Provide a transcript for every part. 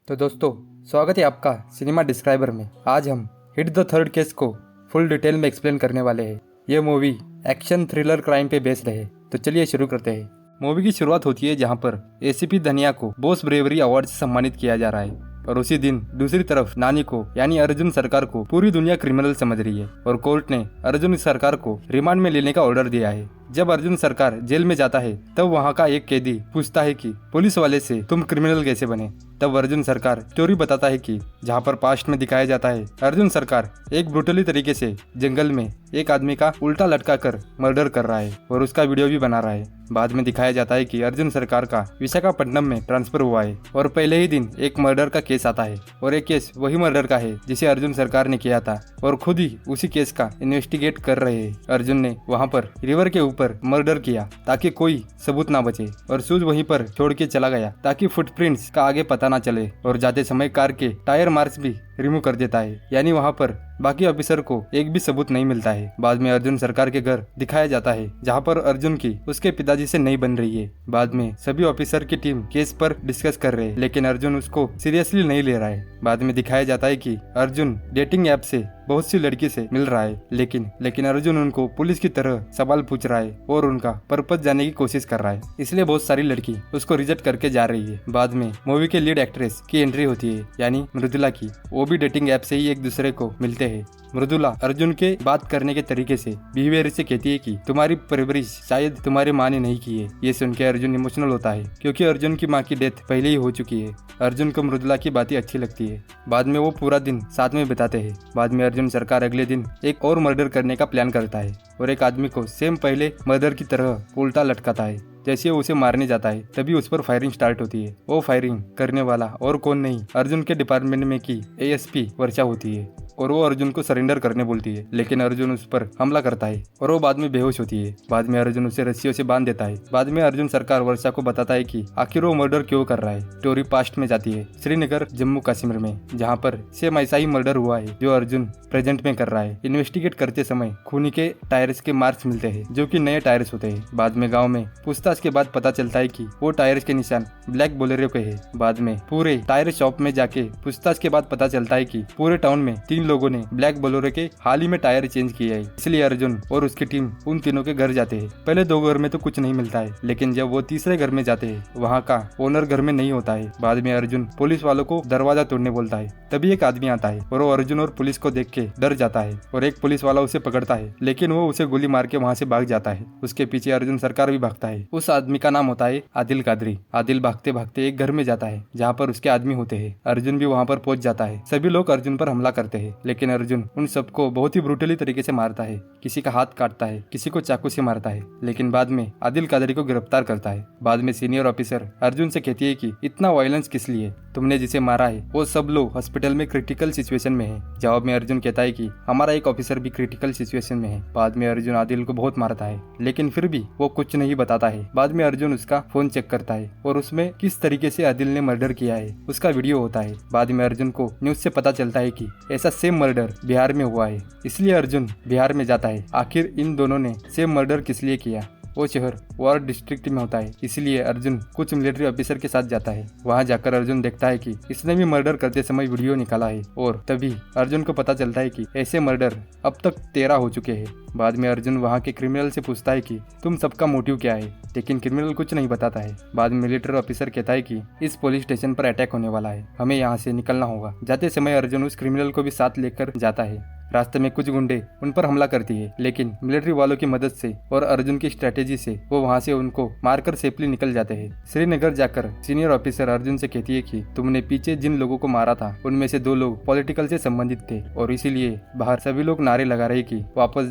तो दोस्तों, स्वागत है आपका सिनेमा डिस्क्राइबर में। आज हम हिट द थर्ड केस को फुल डिटेल में एक्सप्लेन करने वाले हैं। ये मूवी एक्शन थ्रिलर क्राइम पे बेस्ड है। तो चलिए शुरू करते हैं। मूवी की शुरुआत होती है जहां पर एसीपी धनिया को बोस ब्रेवरी अवार्ड से सम्मानित किया जा रहा है और उसी दिन दूसरी तरफ नानी को यानी अर्जुन सरकार को पूरी दुनिया क्रिमिनल समझ रही है और कोर्ट ने अर्जुन सरकार को रिमांड में लेने का ऑर्डर दिया है। जब अर्जुन सरकार जेल में जाता है तब वहाँ का एक कैदी पूछता है कि पुलिस वाले से तुम क्रिमिनल कैसे बने। तब अर्जुन सरकार स्टोरी बताता है कि जहाँ पर पास्ट में दिखाया जाता है अर्जुन सरकार एक ब्रूटली तरीके से जंगल में एक आदमी का उल्टा लटका कर मर्डर कर रहा है और उसका वीडियो भी बना रहा है। बाद में दिखाया जाता है कि अर्जुन सरकार का विशाखापट्टनम में ट्रांसफर हुआ है और पहले ही दिन एक मर्डर का केस आता है और एक केस वही मर्डर का है जिसे अर्जुन सरकार ने किया था और खुद ही उसी केस का इन्वेस्टिगेट कर रहे हैं। अर्जुन ने वहाँ पर रिवर के ऊपर मर्डर किया ताकि कोई सबूत ना बचे और सूज वहीं पर छोड़ के चला गया ताकि फुटप्रिंट्स का आगे पता ना चले और जाते समय कार के टायर मार्क्स भी रिमूव कर देता है, यानी वहाँ पर बाकी ऑफिसर को एक भी सबूत नहीं मिलता है। बाद में अर्जुन सरकार के घर दिखाया जाता है जहाँ पर अर्जुन की उसके पिताजी से नहीं बन रही है। बाद में सभी ऑफिसर की टीम केस पर डिस्कस कर रहे हैं लेकिन अर्जुन उसको सीरियसली नहीं ले रहा है। बाद में दिखाया जाता है कि अर्जुन डेटिंग ऐप से बहुत सी लड़की से मिल रहा है लेकिन अर्जुन उनको पुलिस की तरह सवाल पूछ रहा है और उनका पर्पस जानने की कोशिश कर रहा है, इसलिए बहुत सारी लड़की उसको रिजेक्ट करके जा रही है। बाद में मूवी के लीड एक्ट्रेस की एंट्री होती है यानी मृदुला की। वो भी डेटिंग ऐप से ही एक दूसरे को मिलते हैं। मृदुला अर्जुन के बात करने के तरीके से बिहेवियर से कहती है कि तुम्हारी परवरिश शायद तुम्हारी माँ ने नहीं की है। ये सुन के अर्जुन इमोशनल होता है क्योंकि अर्जुन की माँ की डेथ पहले ही हो चुकी है। अर्जुन को मृदुला की बातें अच्छी लगती है। बाद में वो पूरा दिन साथ में बिताते हैं। बाद में अर्जुन सरकार अगले दिन एक और मर्डर करने का प्लान करता है और एक आदमी को सेम पहले मर्डर की तरह उल्टा लटकाता है। जैसे वो उसे मारने जाता है तभी उस पर फायरिंग स्टार्ट होती है। वो फायरिंग करने वाला और कौन नहीं, अर्जुन के डिपार्टमेंट में की एएसपी वर्षा होती है और वो अर्जुन को सरेंडर करने बोलती है लेकिन अर्जुन उस पर हमला करता है और वो बाद में बेहोश होती है। बाद में अर्जुन उसे रस्सियों से बांध देता है। बाद में अर्जुन सरकार वर्षा को बताता है कि आखिर वो मर्डर क्यों कर रहा है। स्टोरी पास्ट में जाती है श्रीनगर जम्मू कश्मीर में जहाँ पर सेम ऐसा ही मर्डर हुआ है जो अर्जुन प्रेजेंट में कर रहा है। इन्वेस्टिगेट करते समय खूनी के टायर्स के मार्क्स मिलते हैं जो कि नए टायर्स होते हैं। बाद में गाँव में पूछताछ के बाद पता चलता है कि वो टायर्स के निशान ब्लैक बोलेरो के है। बाद में पूरे टायर शॉप में जाके पूछताछ के बाद पता चलता है कि पूरे टाउन में 3 लोगों ने ब्लैक बोलेरो के हाल ही में टायर चेंज किए है। इसलिए अर्जुन और उसकी टीम उन तीनों के घर जाते हैं। पहले 2 घर में तो कुछ नहीं मिलता है लेकिन जब वो तीसरे घर में जाते हैं वहाँ का ओनर घर में नहीं होता है। बाद में अर्जुन पुलिस वालों को दरवाजा तोड़ने बोलता है तभी एक आदमी आता है और वो अर्जुन और पुलिस को देख के डर जाता है और एक पुलिस वाला उसे पकड़ता है लेकिन वो उसे गोली मार के वहाँ से भाग जाता है। उसके पीछे अर्जुन सरकार भी भागता है। उस आदमी का नाम होता है आदिल कादरी। आदिल भागते भागते एक घर में जाता है जहाँ पर उसके आदमी होते हैं। अर्जुन भी वहाँ पर पहुंच जाता है। सभी लोग अर्जुन पर हमला करते हैं लेकिन अर्जुन उन सबको बहुत ही ब्रूटली तरीके से मारता है। किसी का हाथ काटता है, किसी को चाकू से मारता है लेकिन बाद में आदिल कादरी को गिरफ्तार करता है। बाद में सीनियर ऑफिसर अर्जुन से कहती है कि इतना वायलेंस किस लिए, तुमने जिसे मारा है वो सब लोग हॉस्पिटल में क्रिटिकल सिचुएशन में है। जवाब में अर्जुन कहता है कि हमारा एक ऑफिसर भी क्रिटिकल सिचुएशन में है। बाद में अर्जुन आदिल को बहुत मारता है लेकिन फिर भी वो कुछ नहीं बताता है। बाद में अर्जुन उसका फोन चेक करता है और उसमें किस तरीके से आदिल ने मर्डर किया है उसका वीडियो होता है। बाद में अर्जुन को न्यूज से पता चलता है कि ऐसा सेम मर्डर बिहार में हुआ है, इसलिए अर्जुन बिहार में जाता है। आखिर इन दोनों ने सेम मर्डर किस लिए किया। वो शहर वार डिस्ट्रिक्ट में होता है इसलिए अर्जुन कुछ मिलिट्री ऑफिसर के साथ जाता है। वहां जाकर अर्जुन देखता है कि इसने भी मर्डर करते समय वीडियो निकाला है और तभी अर्जुन को पता चलता है कि ऐसे मर्डर अब तक 13 हो चुके हैं। बाद में अर्जुन वहां के क्रिमिनल से पूछता है कि तुम सबका मोटिव क्या है लेकिन क्रिमिनल कुछ नहीं बताता है। बाद में मिलिट्री ऑफिसर कहता है कि इस पुलिस स्टेशन पर अटैक होने वाला है, हमें यहाँ से निकलना होगा। जाते समय अर्जुन उस क्रिमिनल को भी साथ लेकर जाता है। रास्ते में कुछ गुंडे उन पर हमला करती है लेकिन मिलिट्री वालों की मदद से और अर्जुन की स्ट्रेटेजी से वो वहाँ से उनको मारकर सेफली निकल जाते हैं। श्रीनगर जाकर सीनियर ऑफिसर अर्जुन से कहती है कि तुमने पीछे जिन लोगों को मारा था उनमें से 2 लोग पॉलिटिकल से संबंधित थे और इसीलिए बाहर सभी लोग नारे लगा रहे कि वापस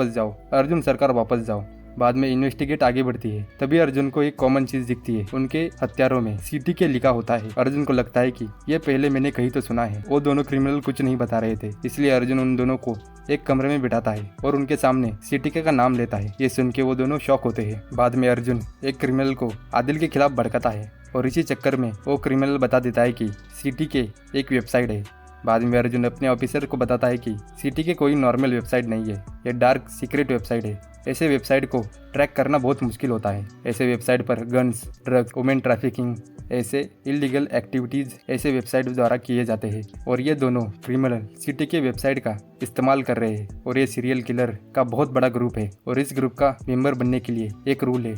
जाओ अर्जुन सरकार वापस जाओ। बाद में इन्वेस्टिगेट आगे बढ़ती है तभी अर्जुन को एक कॉमन चीज दिखती है। उनके हथियारों में CTK लिखा होता है। अर्जुन को लगता है कि ये पहले मैंने कहीं तो सुना है। वो दोनों क्रिमिनल कुछ नहीं बता रहे थे इसलिए अर्जुन उन दोनों को एक कमरे में बिठाता है और उनके सामने CTK का नाम लेता है। ये सुन के वो दोनों शॉक होते हैं। बाद में अर्जुन एक क्रिमिनल को आदिल के खिलाफ भड़काता है और इसी चक्कर में वो क्रिमिनल बता देता है कि CTK एक वेबसाइट है। बाद में अर्जुन अपने ऑफिसर को बताता है कि CTK कोई नॉर्मल वेबसाइट नहीं है, ये डार्क सीक्रेट वेबसाइट है ऐसे वेबसाइट को ट्रैक करना बहुत मुश्किल होता है। ऐसे वेबसाइट पर गन्स, ड्रग्स, वुमेन ट्रैफिकिंग ऐसे इलीगल एक्टिविटीज ऐसे वेबसाइट द्वारा किए जाते हैं और ये दोनों क्रिमिनल सिटी के वेबसाइट का इस्तेमाल कर रहे हैं और ये सीरियल किलर का बहुत बड़ा ग्रुप है और इस ग्रुप का मेंबर बनने के लिए एक रूल है।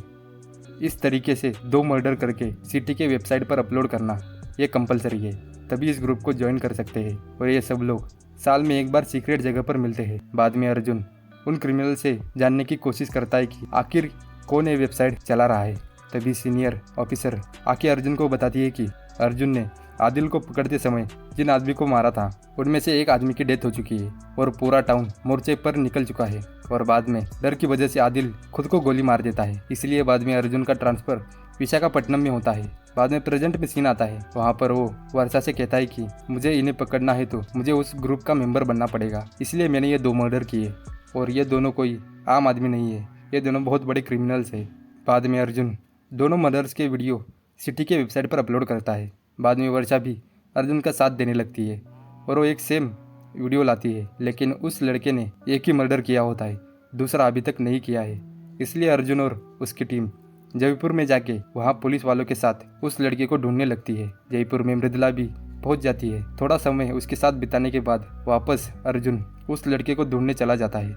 इस तरीके से 2 मर्डर करके सिटी के वेबसाइट पर अपलोड करना ये कंपलसरी है, तभी इस ग्रुप को ज्वाइन कर सकते हैं और ये सब लोग साल में एक बार सीक्रेट जगह पर मिलते हैं। बाद में अर्जुन उन क्रिमिनल से जानने की कोशिश करता है कि आखिर कौन ये वेबसाइट चला रहा है। तभी सीनियर ऑफिसर आके अर्जुन को बताती है कि अर्जुन ने आदिल को पकड़ते समय जिन आदमी को मारा था उनमें से एक आदमी की डेथ हो चुकी है और पूरा टाउन मोर्चे पर निकल चुका है और बाद में डर की वजह से आदिल खुद को गोली मार देता है। इसलिए बाद में अर्जुन का ट्रांसफर विशाखापट्टनम में होता है। बाद में प्रेजेंट में सीन आता है, वहाँ पर वो वर्षा से कहता है कि मुझे इन्हें पकड़ना है तो मुझे उस ग्रुप का मेंबर बनना पड़ेगा, इसलिए मैंने ये 2 मर्डर किए और ये दोनों कोई आम आदमी नहीं है, ये दोनों बहुत बड़े क्रिमिनल्स है। बाद में अर्जुन दोनों मर्डर्स के वीडियो सिटी के वेबसाइट पर अपलोड करता है। बाद में वर्षा भी अर्जुन का साथ देने लगती है और वो एक सेम वीडियो लाती है, लेकिन उस लड़के ने एक ही मर्डर किया होता है, दूसरा अभी तक नहीं किया है। इसलिए अर्जुन और उसकी टीम जयपुर में जाके वहाँ पुलिस वालों के साथ उस लड़के को ढूंढने लगती है। जयपुर में मृदुला भी पहुँच जाती है। थोड़ा समय उसके साथ बिताने के बाद वापस अर्जुन उस लड़के को ढूंढने चला जाता है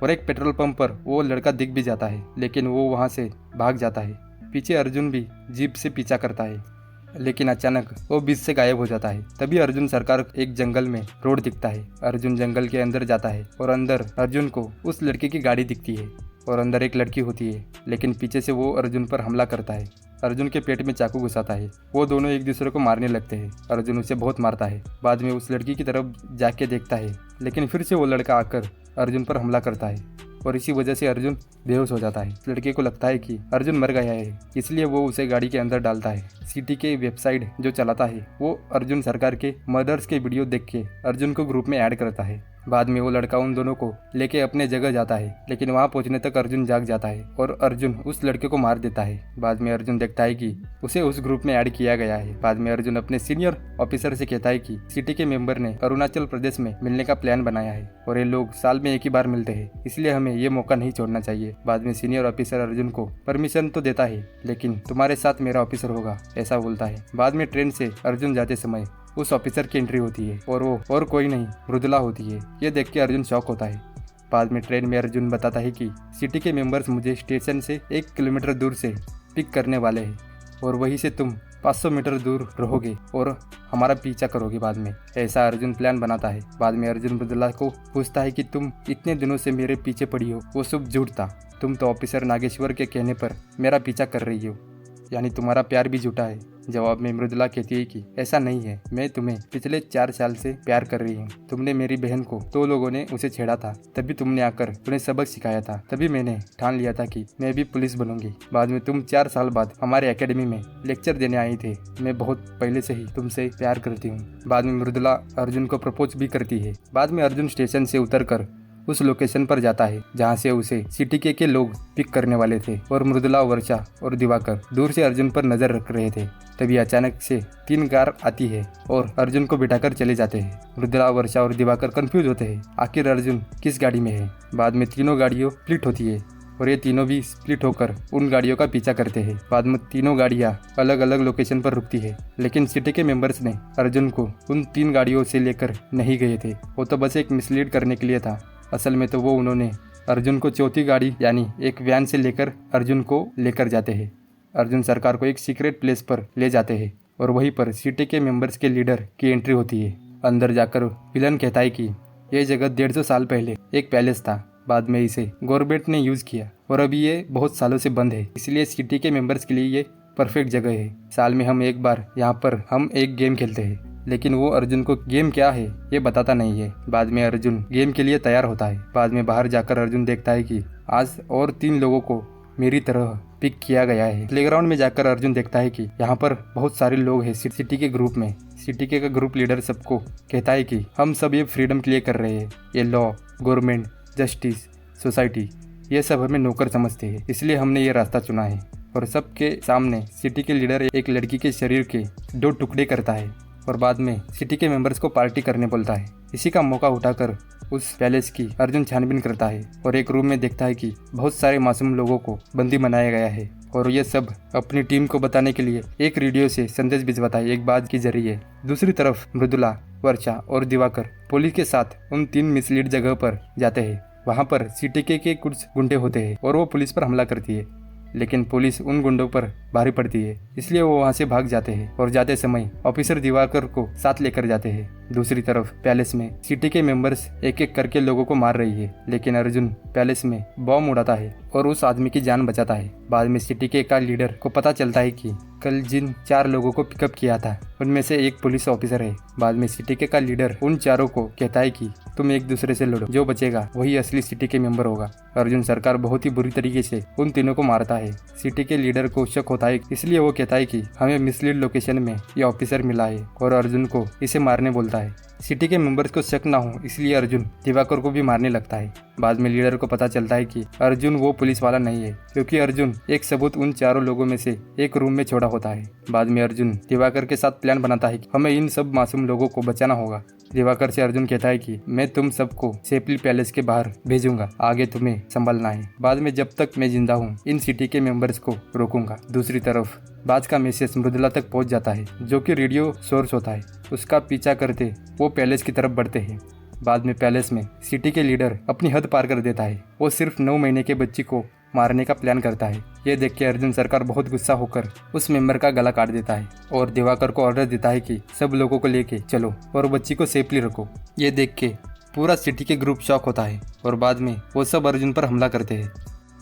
और एक पेट्रोल पंप पर वो लड़का दिख भी जाता है, लेकिन वो वहाँ से भाग जाता है। पीछे अर्जुन भी जीप से पीछा करता है, लेकिन अचानक वो बीच से गायब हो जाता है। तभी अर्जुन सरकार एक जंगल में रोड दिखता है। अर्जुन जंगल के अंदर जाता है और अंदर अर्जुन को उस लड़के की गाड़ी दिखती है और अंदर एक लड़की होती है, लेकिन पीछे से वो अर्जुन पर हमला करता है। अर्जुन के पेट में चाकू घुसाता है। वो दोनों एक दूसरे को मारने लगते हैं। अर्जुन उसे बहुत मारता है। बाद में उस लड़की की तरफ जाके देखता है, लेकिन फिर से वो लड़का आकर अर्जुन पर हमला करता है और इसी वजह से अर्जुन बेहोश हो जाता है। लड़के को लगता है कि अर्जुन मर गया है, इसलिए वो उसे गाड़ी के अंदर डालता है। सिटी के वेबसाइट जो चलाता है वो अर्जुन सरकार के मर्डर्स के वीडियो देख के अर्जुन को ग्रुप में ऐड करता है। बाद में वो लड़का उन दोनों को लेके अपने जगह जाता है, लेकिन वहाँ पहुँचने तक अर्जुन जाग जाता है और अर्जुन उस लड़के को मार देता है। बाद में अर्जुन देखता है कि उसे उस ग्रुप में ऐड किया गया है। बाद में अर्जुन अपने सीनियर ऑफिसर से कहता है कि सिटी के मेंबर ने अरुणाचल प्रदेश में मिलने का प्लान बनाया है और ये लोग साल में एक ही बार मिलते हैं, इसलिए हमें ये मौका नहीं छोड़ना चाहिए। बाद में सीनियर ऑफिसर अर्जुन को परमिशन तो देता है, लेकिन तुम्हारे साथ मेरा ऑफिसर होगा, ऐसा बोलता है। बाद में ट्रेन से अर्जुन जाते समय उस ऑफिसर की एंट्री होती है और वो और कोई नहीं मृदुला होती है। ये देख के अर्जुन शॉक होता है। बाद में ट्रेन में अर्जुन बताता है कि सिटी के मेंबर्स मुझे स्टेशन से 1 किलोमीटर दूर से पिक करने वाले हैं और वहीं से तुम 500 मीटर दूर रहोगे और हमारा पीछा करोगे। बाद में ऐसा अर्जुन प्लान बनाता है। बाद में अर्जुन मृदुला को पूछता है कि तुम इतने दिनों से मेरे पीछे पड़ी हो, वो सब झूठ था, तुम तो ऑफिसर नागेश्वर के कहने पर मेरा पीछा कर रही हो, यानी तुम्हारा प्यार भी झूठा है। जवाब में मृदुला कहती है कि ऐसा नहीं है, मैं तुम्हें पिछले 4 साल से प्यार कर रही हूँ। तुमने मेरी बहन को 2 लोगों ने उसे छेड़ा था, तभी तुमने आकर उन्हें सबक सिखाया था, तभी मैंने ठान लिया था कि मैं भी पुलिस बनूंगी। बाद में तुम 4 साल बाद हमारे एकेडमी में लेक्चर देने आई थे, मैं बहुत पहले से ही तुमसे प्यार करती हूँ। बाद में मृदुला अर्जुन को प्रपोज भी करती है। बाद में अर्जुन स्टेशन से उतरकर उस लोकेशन पर जाता है जहाँ से उसे सिटी के लोग पिक करने वाले थे और मृदुला, वर्षा और दिवाकर दूर से अर्जुन पर नजर रख रहे थे। तभी अचानक से 3 कार आती है और अर्जुन को बिठाकर चले जाते हैं। मृदुला, वर्षा और दिवाकर कंफ्यूज होते हैं, आखिर अर्जुन किस गाड़ी में है। बाद में तीनों गाड़ियों स्प्लिट होती है और ये तीनों भी स्प्लिट होकर उन गाड़ियों का पीछा करते हैं। बाद में तीनों गाड़ियाँ अलग अलग लोकेशन पर रुकती है, लेकिन सिटी के मेंबर्स ने अर्जुन को उन 3 गाड़ियों से लेकर नहीं गए थे, वो तो बस एक मिसलीड करने के लिए था। असल में तो वो उन्होंने अर्जुन को चौथी गाड़ी यानी एक वैन से लेकर अर्जुन को लेकर जाते हैं। अर्जुन सरकार को एक सीक्रेट प्लेस पर ले जाते हैं और वहीं पर सिटी के मेंबर्स के लीडर की एंट्री होती है। अंदर जाकर विलन कहता है कि ये जगह 150 साल पहले एक पैलेस था, बाद में इसे गवर्नमेंट ने यूज किया और अभी ये बहुत सालों से बंद है, इसलिए सिटी के मेंबर्स के लिए ये परफेक्ट जगह है। साल में हम एक बार यहाँ पर हम एक गेम खेलते हैं, लेकिन वो अर्जुन को गेम क्या है ये बताता नहीं है। बाद में अर्जुन गेम के लिए तैयार होता है। बाद में बाहर जाकर अर्जुन देखता है कि आज और 3 लोगों को मेरी तरह पिक किया गया है। प्लेग्राउंड में जाकर अर्जुन देखता है कि यहाँ पर बहुत सारे लोग हैं सिटी के ग्रुप में। सिटी के ग्रुप लीडर सबको कहता है कि हम सब ये फ्रीडम के लिए कर रहे हैं, ये लॉ, गवर्नमेंट, जस्टिस, सोसाइटी ये सब हमें नौकर समझते हैं, इसलिए हमने ये रास्ता चुना है। और सबके सामने सिटी के लीडर एक लड़की के शरीर के 2 टुकड़े करता है और बाद में सिटी के मेंबर्स को पार्टी करने बोलता है। इसी का मौका उठाकर उस पैलेस की अर्जुन छानबीन करता है और एक रूम में देखता है कि बहुत सारे मासूम लोगों को बंदी बनाया गया है और ये सब अपनी टीम को बताने के लिए एक रेडियो से संदेश भिजवाता है एक बात के जरिए। दूसरी तरफ मृदुला, वर्षा और दिवाकर पुलिस के साथ उन 3 मिसलीड जगह पर जाते हैं। वहाँ पर सीटीके के कुछ गुंडे होते हैं और वो पुलिस पर हमला करती है, लेकिन पुलिस उन गुंडों पर भारी पड़ती है, इसलिए वो वहाँ से भाग जाते हैं और जाते समय ऑफिसर दिवाकर को साथ लेकर जाते हैं। दूसरी तरफ पैलेस में सीटीके मेंबर्स एक एक करके लोगों को मार रही है, लेकिन अर्जुन पैलेस में बॉम्ब उड़ाता है और उस आदमी की जान बचाता है। बाद में सीटीके का लीडर को पता चलता है कि कल जिन 4 लोगों को पिकअप किया था उनमें से एक पुलिस ऑफिसर है। बाद में सीटीके का लीडर उन चारों को कहता है कि तुम एक दूसरे से लड़ो, जो बचेगा वही असली सीटीके मेंबर होगा। अर्जुन सरकार बहुत ही बुरी तरीके से उन तीनों को मारता है। सीटीके लीडर को शक होता है, इसलिए वो कहता है कि हमें मिसलीड लोकेशन में ये ऑफिसर मिला है और अर्जुन को इसे मारने बोलता है। सिटी के मेंबर्स को शक ना हो इसलिए अर्जुन दिवाकर को भी मारने लगता है। बाद में लीडर को पता चलता है कि अर्जुन वो पुलिस वाला नहीं है, क्योंकि अर्जुन एक सबूत उन चारों लोगों में से एक रूम में छोड़ा होता है। बाद में अर्जुन दिवाकर के साथ प्लान बनाता है कि हमें इन सब मासूम लोगों को बचाना होगा। दिवाकर से अर्जुन कहता है कि मैं तुम सबको सेफली पैलेस के बाहर भेजूंगा, आगे तुम्हें संभलना है। बाद में जब तक मैं जिंदा हूँ इन सिटी के मेंबर्स को रोकूंगा। दूसरी तरफ बाज का मैसेज मृदुला तक पहुंच जाता है, जो कि रेडियो सोर्स होता है। उसका पीछा करते वो पैलेस की तरफ बढ़ते हैं। बाद में पैलेस में सिटी के लीडर अपनी हद पार कर देता है। वो सिर्फ 9 महीने के बच्ची को मारने का प्लान करता है। ये देख के अर्जुन सरकार बहुत गुस्सा होकर उस मेंबर का गला काट देता है और दिवाकर को ऑर्डर देता है कि सब लोगों को लेके चलो और बच्ची को सेफली रखो। ये देख के पूरा सिटी के ग्रुप शॉक होता है और बाद में वो सब अर्जुन पर हमला करते हैं,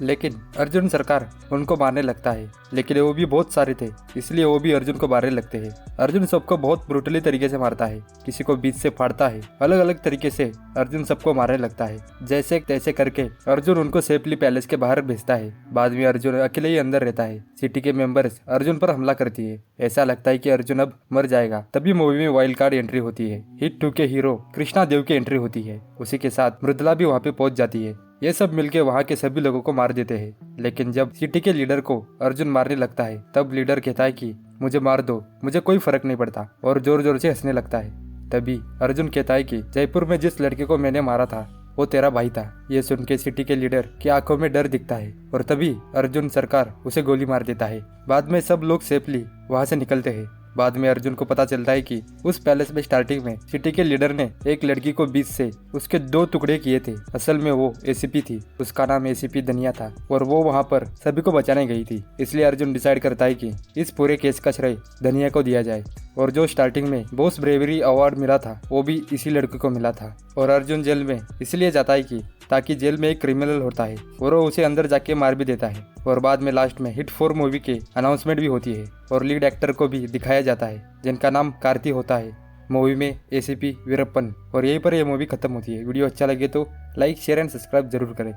लेकिन अर्जुन सरकार उनको मारने लगता है। लेकिन वो भी बहुत सारे थे, इसलिए वो भी अर्जुन को मारने लगते हैं। अर्जुन सबको बहुत ब्रूटली तरीके से मारता है, किसी को बीच से फाड़ता है। अलग अलग तरीके से अर्जुन सबको मारने लगता है। जैसे तैसे करके अर्जुन उनको सेफली पैलेस के बाहर भेजता है। बाद में अर्जुन अकेले ही अंदर रहता है। सिटी के मेंबर्स अर्जुन पर हमला करती है। ऐसा लगता है कि अर्जुन अब मर जाएगा। तभी मूवी में वाइल्ड कार्ड एंट्री होती है। हिट 2 के हीरो कृष्णा देव की एंट्री होती है। उसी के साथ मृदुला भी वहाँ पे पहुंच जाती है। ये सब मिलके वहाँ के सभी लोगों को मार देते हैं। लेकिन जब सिटी के लीडर को अर्जुन मारने लगता है तब लीडर कहता है कि मुझे मार दो, मुझे कोई फर्क नहीं पड़ता, और जोर जोर से हंसने लगता है। तभी अर्जुन कहता है कि जयपुर में जिस लड़के को मैंने मारा था वो तेरा भाई था। ये सुन के सिटी के लीडर की आंखों में डर दिखता है और तभी अर्जुन सरकार उसे गोली मार देता है। बाद में सब लोग सेफली वहाँ से निकलते हैं। बाद में अर्जुन को पता चलता है कि उस पैलेस में स्टार्टिंग में सिटी के लीडर ने एक लड़की को बीच से उसके 2 टुकड़े किए थे। असल में वो एसीपी थी, उसका नाम एसीपी धनिया था और वो वहाँ पर सभी को बचाने गई थी। इसलिए अर्जुन डिसाइड करता है कि इस पूरे केस का श्रेय धनिया को दिया जाए। और जो स्टार्टिंग में बॉस ब्रेवरी अवार्ड मिला था वो भी इसी लड़के को मिला था। और अर्जुन जेल में इसलिए जाता है कि ताकि जेल में एक क्रिमिनल होता है और वो उसे अंदर जाके मार भी देता है। और बाद में लास्ट में हिट 4 मूवी के अनाउंसमेंट भी होती है और लीड एक्टर को भी दिखाया जाता है, जिनका नाम कार्ति होता है मूवी में एसीपी वीरप्पन। और यहीं पर यह मूवी खत्म होती है। वीडियो अच्छा लगे तो लाइक, शेयर एंड सब्सक्राइब जरूर करें।